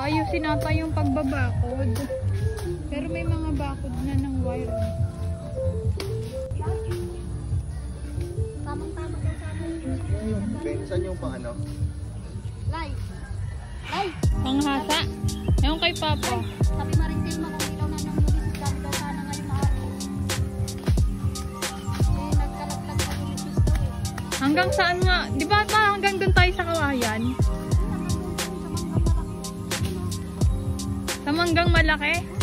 Ayusin ata yung pagbabakod. Pero may mga bakod na ng wire. Tamang-tama daw sa amin. Saan yung pang ano? Live. Live. Panghasa. Yung kay Papa. Sabi Marintel mo kung ilaw na ng lumisis. Dami daw sana ngayon mahal. Eh, nagkalaglag sa lumisis daw eh. Hanggang saan nga? Di ba hanggang dun tayo sa Kawayan? Sa Manggang Malaki?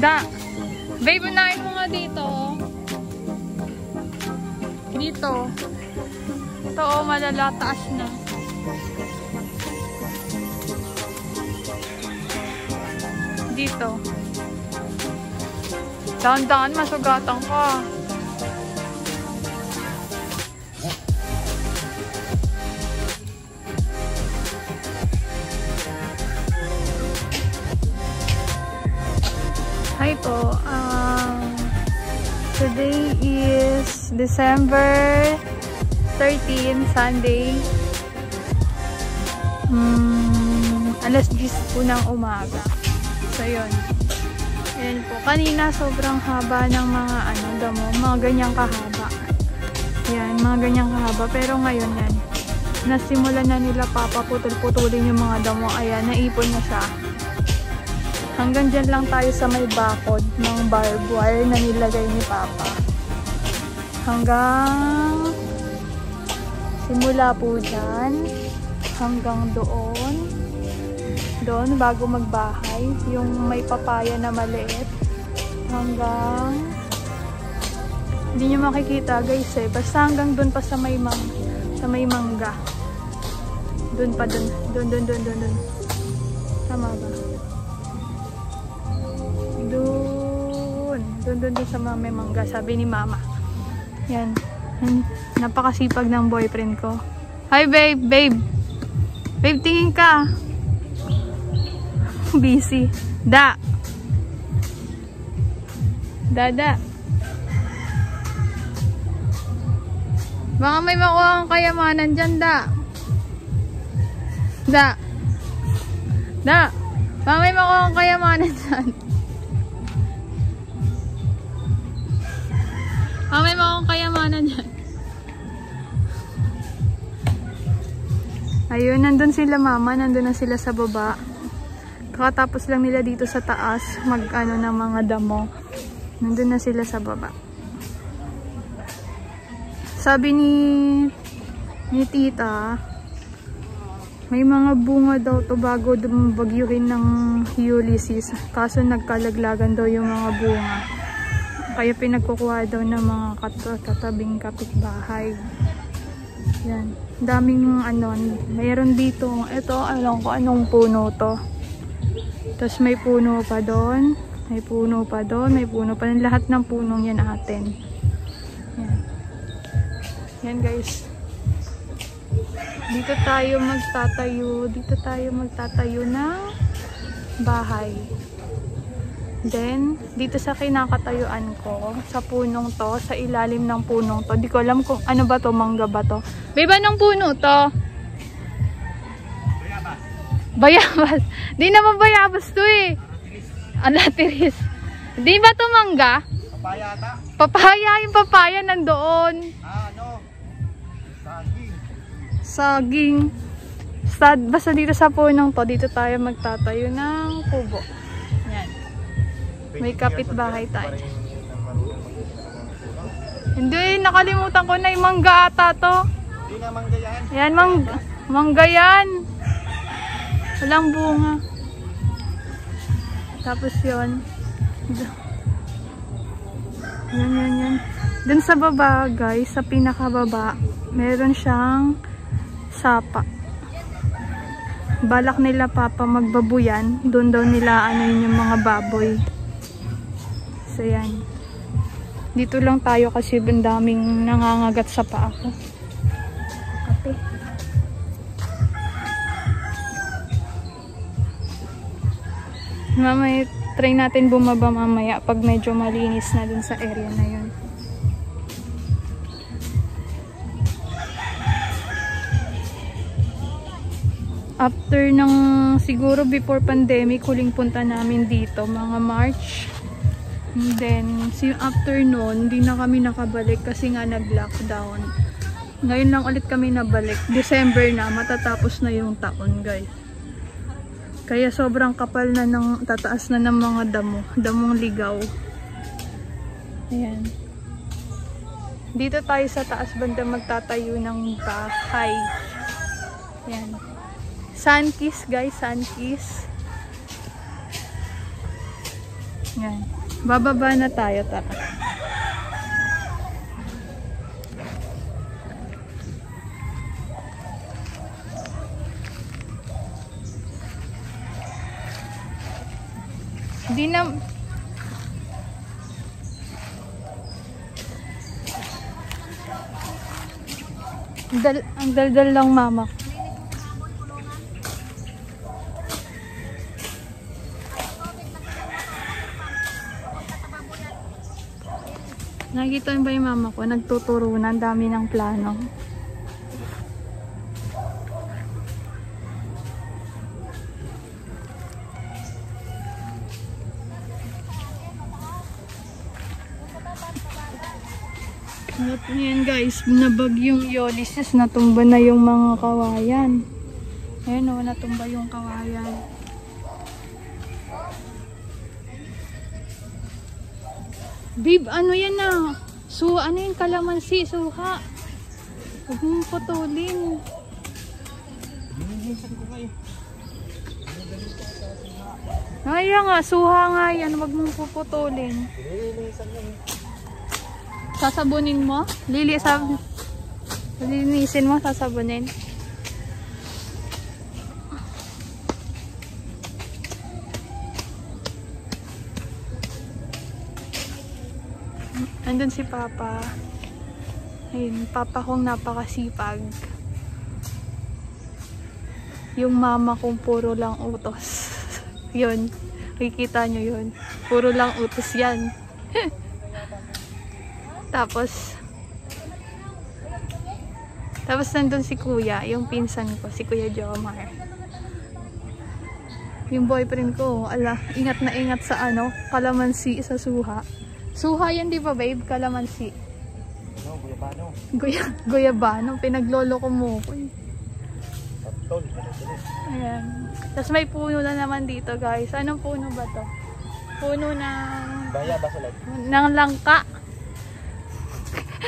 Da, babe, unahin mo nga dito. Dito. Ito, oh, malalataas na. Dito. Dahan-dahan, masugatan ka. Hi po. Today is December 13, Sunday. Alas 10 po ng umaga. So, yun. Ayan po. Kanina sobrang haba ng mga damo. Mga ganyang kahaba. Ayan, mga ganyang kahaba. Pero ngayon yan. Nasimulan na nila papaputol-putulin yung mga damo. Ayan, naipon na siya. Hanggang dyan lang tayo sa may bakod ng barbed wire na nilagay ni Papa. Hanggang simula po dyan hanggang doon. Doon bago magbahay. Yung may papaya na maliit. Hanggang hindi nyo makikita guys eh. Basta hanggang doon pa sa may mangga. Doon pa doon. Doon. Tama ba? Doon sa may mangga, sabi ni Mama. Yan. Napakasipag ng boyfriend ko. Hi babe, babe. Babe, tingin ka. Busy. Da. Dada. Baka may makuha kang kayamanan dyan, da. Da. Baka may makuha kang kayamanan dyan. May mga akong kayamanan dyan. Ayun, nandun sila Mama. Nandun na sila sa baba. Kakatapos lang nila dito sa taas. Ng mga damo. Nandun na sila sa baba. Sabi ni Tita, may mga bunga daw to bago bagyuhin ng Ulysses. Kaso nagkalaglagan daw yung mga bunga. Kaya pinagkukuha daw ng mga katabing kapitbahay. Yan. Daming mayroon dito. Ito, alam ko anong puno to. Tapos may puno pa doon. May puno pa doon. May puno pa doon. Lahat ng punong yan atin. Yan. Yan guys. Dito tayo magtatayo ng bahay. Then, dito sa kinakatayuan ko, sa punong to, sa ilalim ng punong to. Di ko alam kung ano ba to, mangga ba to. Babe, anong puno to? Bayabas. Di naman bayabas to eh. Alatiris. Di ba to mangga? Papaya ata? Papaya, yung papaya nandoon. Saging. Basta dito sa punong to, dito tayo magtatayo ng kubo. Yan. May kapitbahay tayo. Hindi, nakalimutan ko na yung mangga ata to. Hindi na mangga yan. Yan, mangga yan. Walang bunga. Tapos yun. Yan. Dun sa baba, guys, sa pinakababa, meron siyang sapa. Balak nila papa magbabuyan. Doon daw nila ano yun yung mga baboy. So yan. Dito lang tayo kasi ang daming nangangagat sa paa ko. Kape. Mamaya, try natin bumaba mamaya pag medyo malinis na dun sa area na yun. After ng siguro before pandemic, huling punta namin dito mga March. And then after noon, hindi na kami nakabalik kasi nga nag-lockdown. Ngayon lang ulit kami nabalik. December na, matatapos na yung taon, guys. Kaya sobrang kapal na ng tataas na ng mga damong ligaw. Ayan. Dito tayo sa taas banda magtatayo ng bahay. Ayan. Sunkiss, guys, sunkiss. Yan. Bababa na tayo, tara. Hindi na... ang daldal lang mama. Nakikita ba yung mama ko? Nagtuturo na, ang dami ng plano. Ngayon guys, nabagyong Ulysses, natumba na yung mga kawayan. Ayan o, natumba yung kawayan. Babe, ano yan na? Ano yung kalamansi? Suha. Huwag mong putulin. Ay nga, suha nga yan. Huwag mong puputulin. Sasabunin mo? Lilinisin mo, sasabunin. Andun si Papa. Ayun, Papa kong napakasipag. Yung mama kong puro lang utos. Yun. Kikita nyo yun. Puro lang utos yan. Tapos nandun si Kuya, yung pinsan ko, si Kuya Jomar. Yung boyfriend ko, ingat na ingat sa kalamansi sa suha. Suha yan, di ba babe? Kalamansi. No, guyabano. Guyabano. Pinaglolo ko mo ko. Ayan. Tapos may puno na naman dito, guys. Anong puno ba to? Puno ng... Baya ba salag? Ng langka.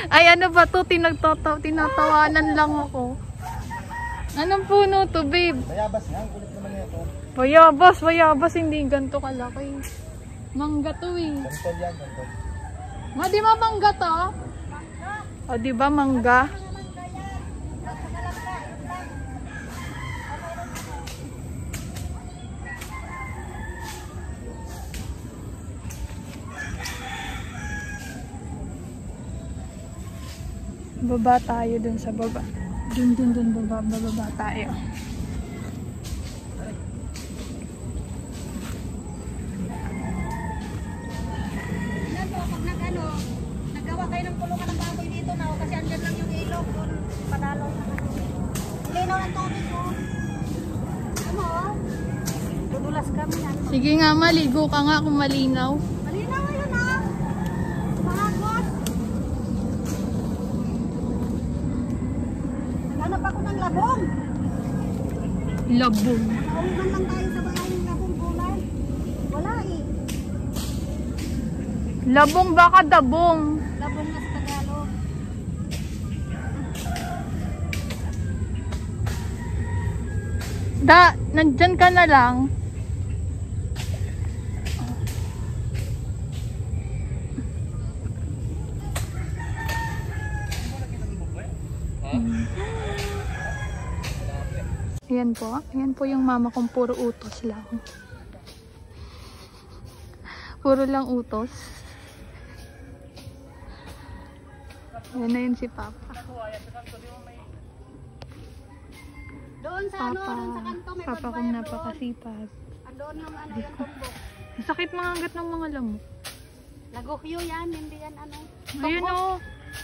Ay, ano ba to? Tinatawanan lang ako. Anong puno to, babe? Bayabas nga. Ang kulit naman nito. Bayabas. Hindi ganito kalaki. Mangga to eh. Gantol yan, gantol. Di ba mangga to? O, di ba mangga? Baba tayo dun sa baba. Dun bababa tayo. Nagawa kayo ng kulungan ng baboy dito na kasi andyan lang yung ilog doon padalaw na linaw ng tubig mo. Ano? Dudulas kami na. Sige nga, maligo ka nga kung malinaw. Malinaw yun ah. Mahagod. Naghanap ako ng labong. Labong. Nauman lang tayo sa bahay ng labong gulay. Wala eh. Labong baka dabong. Labong na sa Tagalog. Nandyan ka na lang. Ayan po yung mama kong puro utos lang. Puro lang utos. Ayan na yun si Papa. Doon sa ano, doon sa kanto may Papa kong napakasipag. Andoon yung ano, yung tumbok. Sakit mangangat ng mga lamok. Lagohyo yan, hindi yan ano. Ayun o.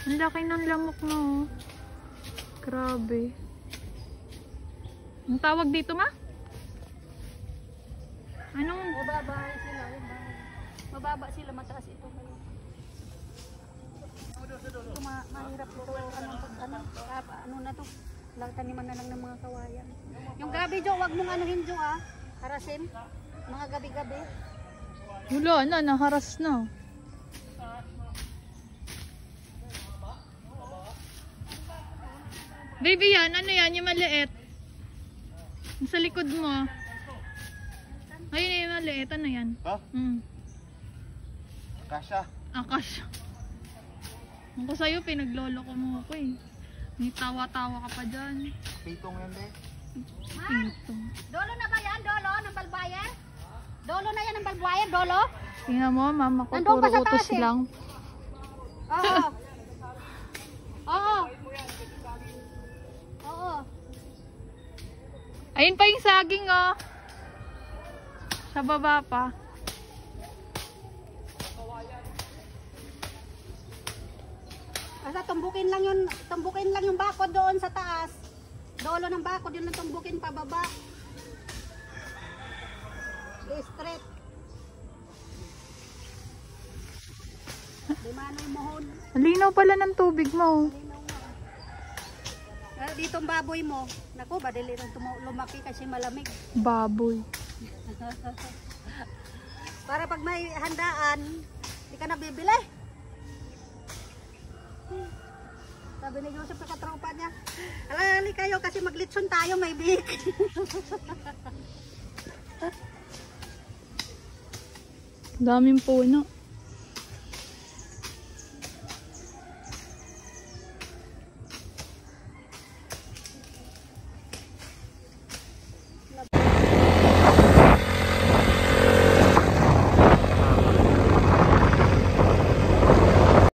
Ang laki ng lamok na o. Grabe. Ang tawag dito ma? Anong? Mababa sila. Mababa sila, mataas ito. Ito mahirap ito. Ano na to? Taniman na lang ng mga kawayan. Yung gabi Jo, wag mong anuhin Jo harasin. Mga gabi-gabi. Wala na, naharas na. Baby yan, ano yan? Yung maliit. Sa likod mo. Ayun yung maliit, ano yan? Ha? Kasha. Akasya. Ako sa'yo, pinaglolo ko mo ako eh. May tawa-tawa ka pa dyan. Pitong yan eh. Pitong. Dolo na ba yan? Dolo ng balbayer? Dolo na yan ng balbayer? Dolo? Tingnan mo, mama ko, Nandun puro pa sa utos taas eh. lang. Oo. Oo. Oo. Ayun pa yung saging oh. Sa baba pa. Basta tumbukin lang yung bakod doon sa taas. Dolo ng bakod, yun lang tumbukin pababa. Straight. Di manoy mohon. Ang linaw pala ng tubig mo. Dito ang baboy mo. Naku, badali nang lumaki kasi malamig. Baboy. Para pag may handaan, di ka na bibili. Sabi ni Joseph sa katropa niya, alali kayo kasi maglitson tayo, may big. Daming puno.